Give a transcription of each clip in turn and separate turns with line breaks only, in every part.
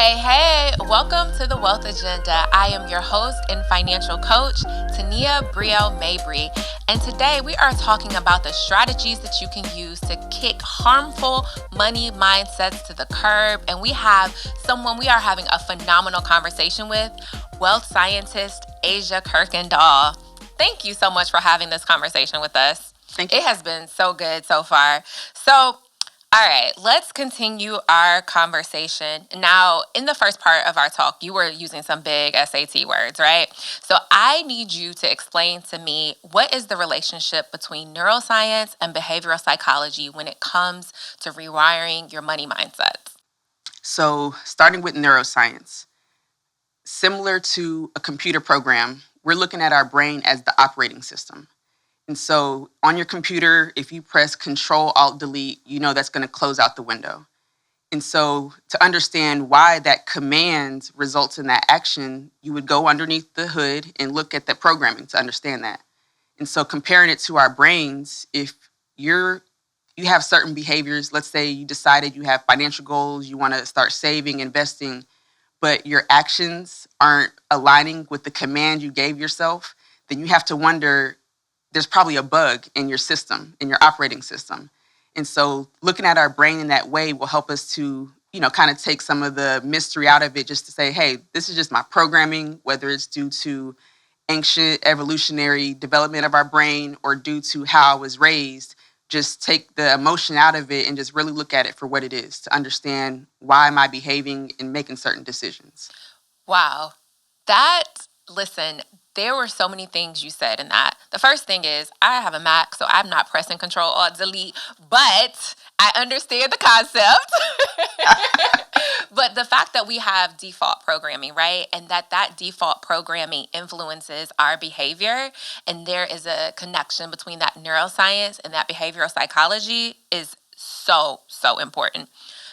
Hey, welcome to the Wealth Agenda. I am your host and financial coach, Tania Brielle Mabry. And today we are talking about the strategies that you can use to kick harmful money mindsets to the curb. And we have someone we are having a phenomenal conversation with, wealth scientist Asia Kuykendall. Thank you so much for having this conversation with us.
Thank you.
It has been so good so far. So, all right, let's continue our conversation. Now, in the first part of our talk, you were using some big SAT words, right? So I need you to explain to me, what is the relationship between neuroscience and behavioral psychology when it comes to rewiring your money mindsets?
So, starting with neuroscience, similar to a computer program, we're looking at our brain as the operating system. And so, on your computer, if you press Control Alt Delete, you know that's going to close out the window. And so, to understand why that command results in that action, you would go underneath the hood and look at that programming to understand that. And so, comparing it to our brains, if you have certain behaviors, let's say you decided you have financial goals, you want to start saving, investing, but your actions aren't aligning with the command you gave yourself, then you have to wonder, there's probably a bug in your system, in your operating system. And so looking at our brain in that way will help us to, kind of take some of the mystery out of it, just to say, hey, this is just my programming, whether it's due to ancient evolutionary development of our brain or due to how I was raised. Just take the emotion out of it and just really look at it for what it is, to understand why am I behaving and making certain decisions.
Wow. Listen, there were so many things you said in that. The first thing is, I have a Mac, so I'm not pressing Control Alt Delete, but I understand the concept. But the fact that we have default programming, right? And that default programming influences our behavior, and there is a connection between that neuroscience and that behavioral psychology is so, so important.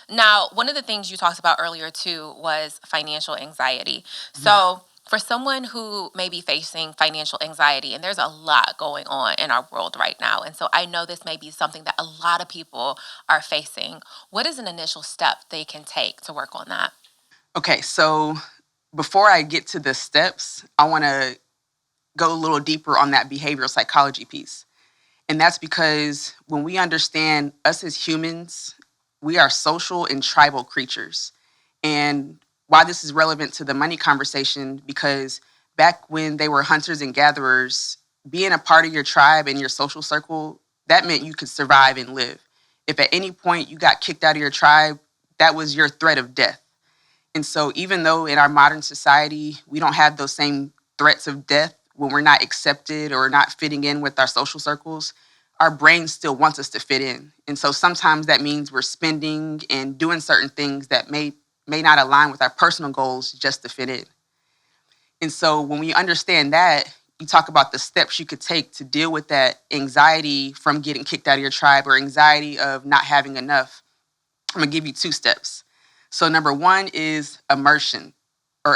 Now, one of the things you talked about earlier too was financial anxiety. So for someone who may be facing financial anxiety, and there's a lot going on in our world right now, and so I know this may be something that a lot of people are facing, what is an initial step they can take to work on that?
Okay, so before I get to the steps, I want to go a little deeper on that behavioral psychology piece. And that's because when we understand us as humans, we are social and tribal creatures. And why this is relevant to the money conversation, because back when they were hunters and gatherers, being a part of your tribe and your social circle, that meant you could survive and live. If at any point you got kicked out of your tribe, that was your threat of death. And so even though in our modern society, we don't have those same threats of death when we're not accepted or not fitting in with our social circles, our brain still wants us to fit in. And so sometimes that means we're spending and doing certain things that may not align with our personal goals just to fit in. And so when we understand that, you talk about the steps you could take to deal with that anxiety from getting kicked out of your tribe or anxiety of not having enough. I'm going to give you 2 steps. So number 1 is immersion.
And you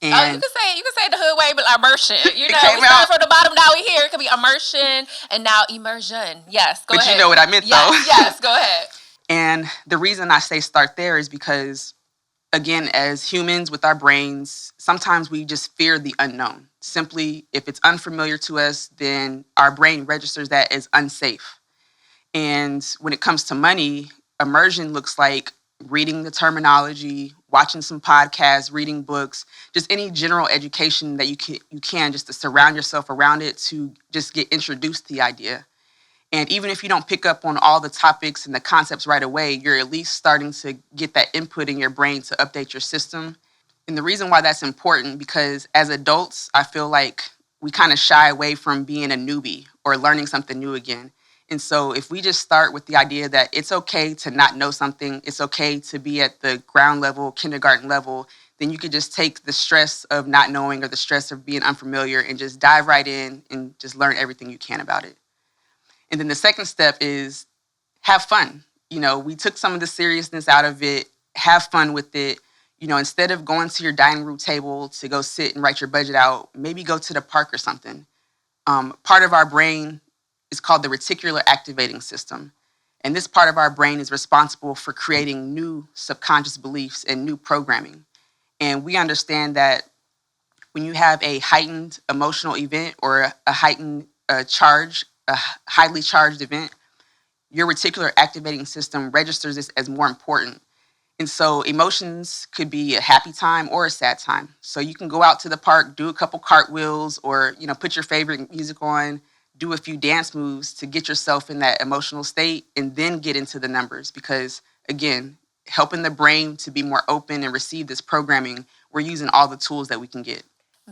can say the hood way, but immersion. We started from the bottom, now we here. It could be immersion and now immersion. Yes, go ahead.
But you know what I meant, though.
Yes, go ahead.
And the reason I say start there is because, again, as humans with our brains, sometimes we just fear the unknown. Simply, if it's unfamiliar to us, then our brain registers that as unsafe. And when it comes to money, immersion looks like reading the terminology, watching some podcasts, reading books, just any general education that you can just to surround yourself around it to just get introduced to the idea. And even if you don't pick up on all the topics and the concepts right away, you're at least starting to get that input in your brain to update your system. And the reason why that's important, because as adults, I feel like we kind of shy away from being a newbie or learning something new again. And so if we just start with the idea that it's okay to not know something, it's okay to be at the ground level, kindergarten level, then you could just take the stress of not knowing or the stress of being unfamiliar and just dive right in and just learn everything you can about it. And then the second step is have fun. We took some of the seriousness out of it, have fun with it. Instead of going to your dining room table to go sit and write your budget out, maybe go to the park or something. Part of our brain is called the reticular activating system. And this part of our brain is responsible for creating new subconscious beliefs and new programming. And we understand that when you have a heightened emotional event or a heightened charge, a highly charged event, your reticular activating system registers this as more important. And so emotions could be a happy time or a sad time. So you can go out to the park, do a couple cartwheels, or put your favorite music on, do a few dance moves to get yourself in that emotional state, and then get into the numbers. Because again, helping the brain to be more open and receive this programming, we're using all the tools that we can get.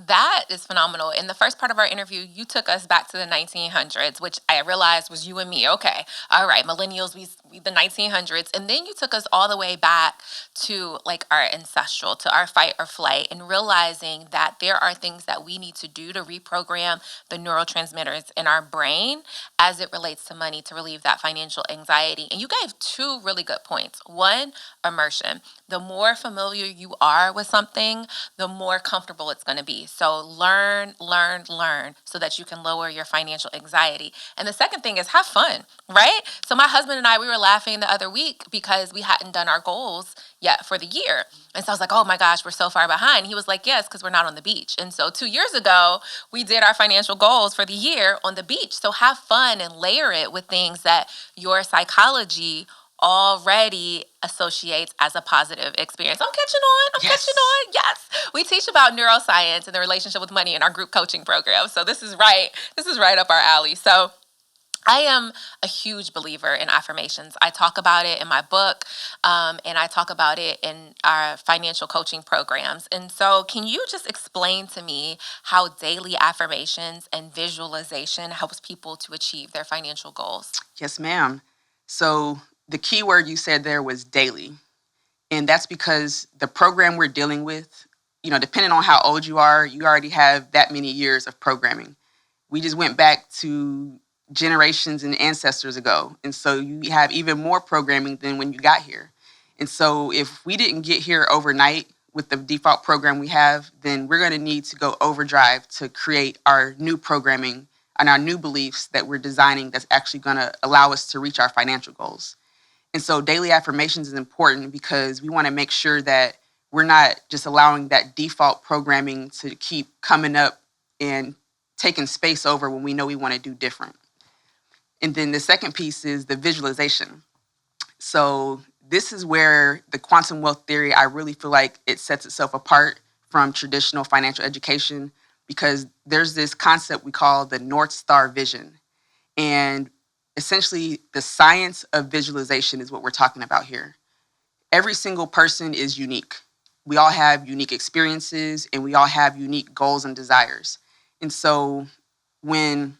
That is phenomenal. In the first part of our interview, you took us back to the 1900s, which I realized was you and me. Okay. All right. Millennials, we the 1900s. And then you took us all the way back to like our ancestral, to our fight or flight, and realizing that there are things that we need to do to reprogram the neurotransmitters in our brain as it relates to money to relieve that financial anxiety. And you gave two really good points. One, immersion. The more familiar you are with something, the more comfortable it's going to be. So learn so that you can lower your financial anxiety. And the second thing is have fun, right? So my husband and I, we were laughing the other week because we hadn't done our goals yet for the year. And so I was like, oh my gosh, we're so far behind. He was like, yes, because we're not on the beach. And so 2 years ago, we did our financial goals for the year on the beach. So have fun and layer it with things that your psychology already associates as a positive experience. I'm catching on. I'm
Yes.
catching on. Yes. We teach about neuroscience and the relationship with money in our group coaching program. So this is right. This is right up our alley. So I am a huge believer in affirmations. I talk about it in my book, and I talk about it in our financial coaching programs. And so can you just explain to me how daily affirmations and visualization helps people to achieve their financial goals?
Yes, ma'am. So the key word you said there was daily. And that's because the program we're dealing with, depending on how old you are, you already have that many years of programming. We just went back to generations and ancestors ago. And so you have even more programming than when you got here. And so if we didn't get here overnight with the default program we have, then we're going to need to go overdrive to create our new programming and our new beliefs that we're designing that's actually going to allow us to reach our financial goals. And so daily affirmations is important because we want to make sure that we're not just allowing that default programming to keep coming up and taking space over when we know we want to do different. And then the second piece is the visualization. So this is where the quantum wealth theory, I really feel like it sets itself apart from traditional financial education because there's this concept we call the North Star vision. And essentially, the science of visualization is what we're talking about here. Every single person is unique. We all have unique experiences and we all have unique goals and desires. And so when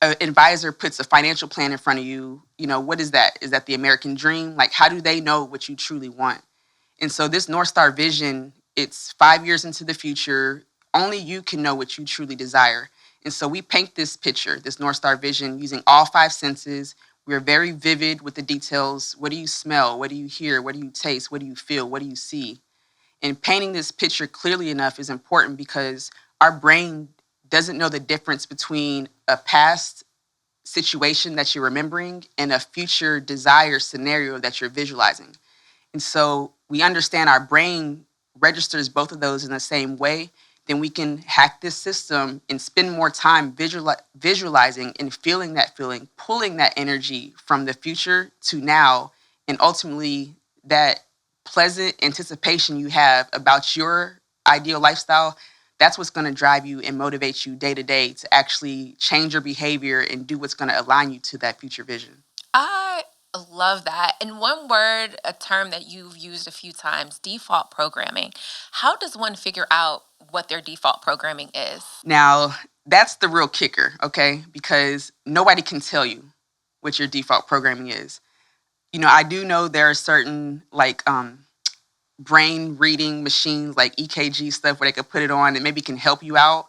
an advisor puts a financial plan in front of you, what is that? Is that the American dream? Like, how do they know what you truly want? And so this North Star vision, it's 5 years into the future. Only you can know what you truly desire. And so we paint this picture, this North Star vision, using all 5 senses. We're very vivid with the details. What do you smell? What do you hear? What do you taste? What do you feel? What do you see? And painting this picture clearly enough is important because our brain doesn't know the difference between a past situation that you're remembering and a future desire scenario that you're visualizing. And so we understand our brain registers both of those in the same way, then we can hack this system and spend more time visualizing and feeling that feeling, pulling that energy from the future to now, and ultimately that pleasant anticipation you have about your ideal lifestyle, that's what's going to drive you and motivate you day to day to actually change your behavior and do what's going to align you to that future vision.
I love that. And one word, a term that you've used a few times, default programming. How does one figure out what their default programming is?
Now, that's the real kicker, okay? Because nobody can tell you what your default programming is. I do know there are certain brain reading machines like EKG stuff where they could put it on and maybe can help you out.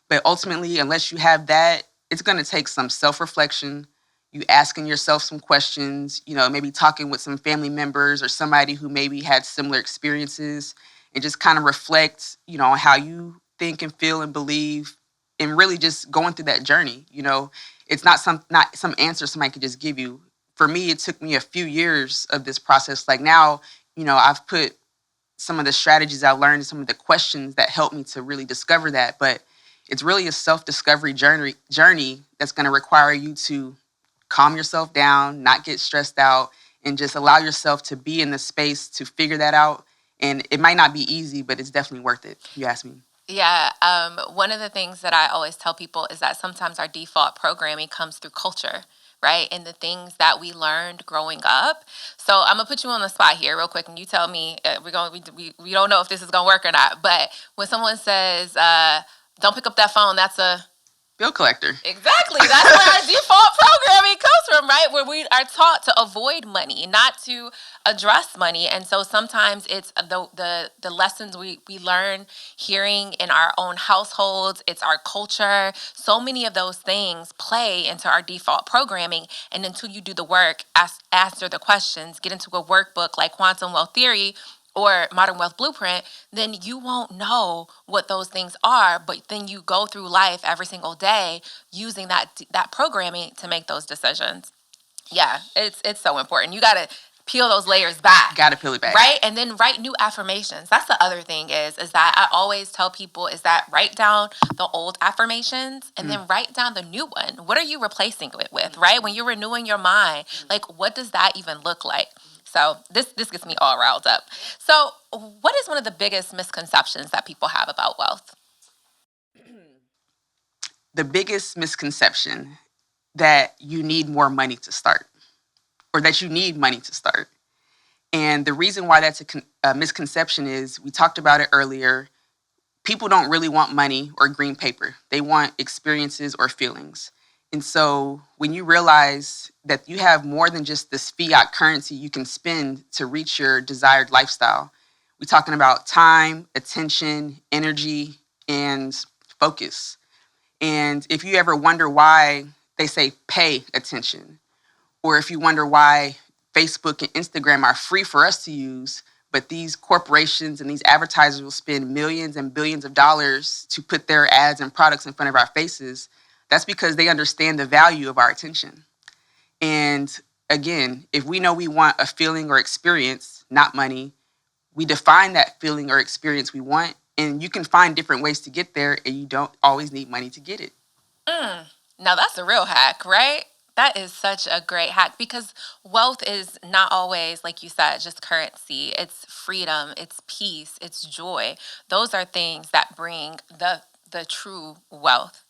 But ultimately, unless you have that, it's going to take some self-reflection, you asking yourself some questions, maybe talking with some family members or somebody who maybe had similar experiences and just kind of reflect, on how you think and feel and believe and really just going through that journey. It's not some answer somebody could just give you. for me, it took me a few years of this process. Like now, I've put some of the strategies I learned, some of the questions that helped me to really discover that. But it's really a self-discovery journey that's going to require you to calm yourself down, not get stressed out, and just allow yourself to be in the space to figure that out. And it might not be easy, but it's definitely worth it, if you ask me.
Yeah, one of the things that I always tell people is that sometimes our default programming comes through culture, right? And the things that we learned growing up. So I'm gonna put you on the spot here real quick, and you tell me we don't know if this is gonna work or not. But when someone says, "Don't pick up that phone," that's a
bill collector.
Exactly. That's where our default programming comes from, right? Where we are taught to avoid money, not to address money. And so sometimes it's the lessons we learn hearing in our own households, it's our culture. So many of those things play into our default programming. And until you do the work, answer the questions, get into a workbook like Quantum Wealth Theory or Modern Wealth Blueprint, then you won't know what those things are. But then you go through life every single day using that programming to make those decisions. Yeah, it's so important. You got to peel those layers back.
Got to peel it back.
Right? And then write new affirmations. That's the other thing is that I always tell people is that write down the old affirmations and then write down the new one. What are you replacing it with, right? When you're renewing your mind, like what does that even look like? So this gets me all riled up. So what is one of the biggest misconceptions that people have about wealth?
The biggest misconception that you need more money to start or that you need money to start. And the reason why that's a misconception is we talked about it earlier. People don't really want money or green paper. They want experiences or feelings. And so when you realize that you have more than just this fiat currency you can spend to reach your desired lifestyle, we're talking about time, attention, energy, and focus. And if you ever wonder why they say pay attention, or if you wonder why Facebook and Instagram are free for us to use, but these corporations and these advertisers will spend millions and billions of dollars to put their ads and products in front of our faces, that's because they understand the value of our attention. And again, if we know we want a feeling or experience, not money, we define that feeling or experience we want, and you can find different ways to get there, and you don't always need money to get it.
Now that's a real hack, right? That is such a great hack because wealth is not always, like you said, just currency. It's freedom, it's peace, it's joy. Those are things that bring the true wealth.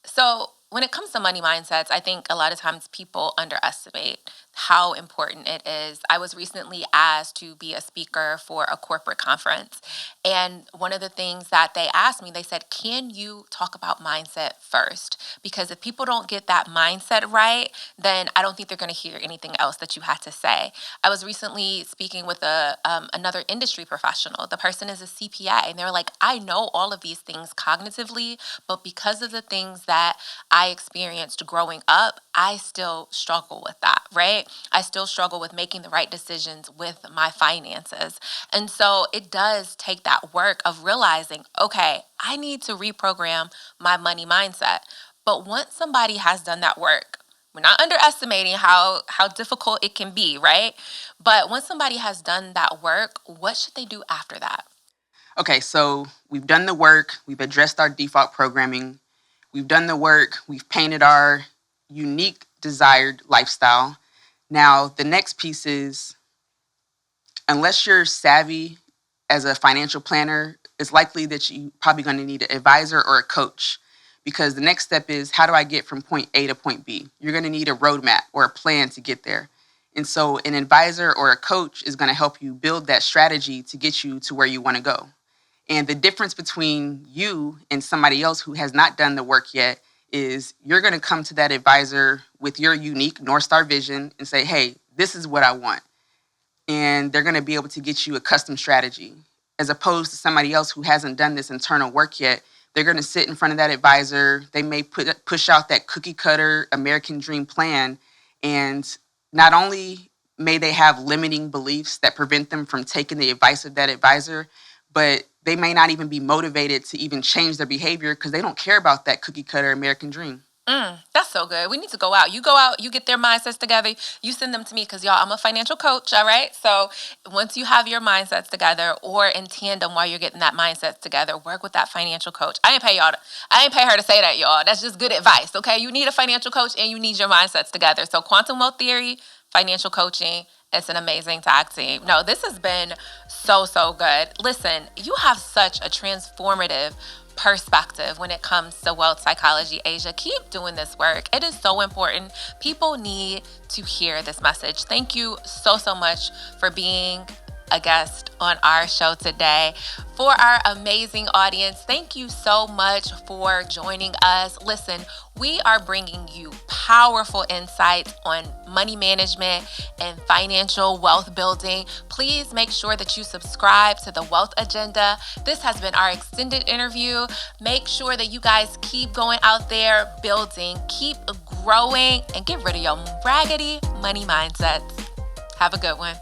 So when it comes to money mindsets, I think a lot of times people underestimate how important it is. I was recently asked to be a speaker for a corporate conference. And one of the things that they asked me, they said, can you talk about mindset first? Because if people don't get that mindset right, then I don't think they're going to hear anything else that you had to say. I was recently speaking with another industry professional. The person is a CPA, and they were like, I know all of these things cognitively, but because of the things that I experienced growing up, I still struggle with that, right? I still struggle with making the right decisions with my finances. And so it does take that work of realizing, okay, I need to reprogram my money mindset. But once somebody has done that work, we're not underestimating how difficult it can be, right? But once somebody has done that work, what should they do after that?
Okay, so we've done the work, we've addressed our default programming, we've done the work, we've painted our unique desired lifestyle. Now, the next piece is, unless you're savvy as a financial planner, it's likely that you're probably going to need an advisor or a coach, because the next step is, how do I get from point A to point B? You're going to need a roadmap or a plan to get there. And so an advisor or a coach is going to help you build that strategy to get you to where you want to go. And the difference between you and somebody else who has not done the work yet is you're going to come to that advisor with your unique North Star vision and say, hey, this is what I want. And they're going to be able to get you a custom strategy, as opposed to somebody else who hasn't done this internal work yet. They're going to sit in front of that advisor. They may push out that cookie cutter American dream plan. And not only may they have limiting beliefs that prevent them from taking the advice of that advisor, but they may not even be motivated to even change their behavior because they don't care about that cookie cutter American dream.
That's so good. We need to go out. You go out, you get their mindsets together, you send them to me because, y'all, I'm a financial coach, all right? So once you have your mindsets together or in tandem while you're getting that mindset together, work with that financial coach. I ain't pay her to say that, y'all. That's just good advice, okay? You need a financial coach and you need your mindsets together. So quantum wealth theory, financial coaching, it's an amazing tag team. No, this has been so, so good. Listen, you have such a transformative perspective when it comes to wealth psychology, Asia. Keep doing this work. It is so important. People need to hear this message. Thank you so, so much for being a guest on our show today. For our amazing audience, thank you so much for joining us. Listen, we are bringing you powerful insights on money management and financial wealth building. Please make sure that you subscribe to the Wealth Agenda. This has been our extended interview. Make sure that you guys keep going out there building, keep growing, and get rid of your raggedy money mindsets. Have a good one.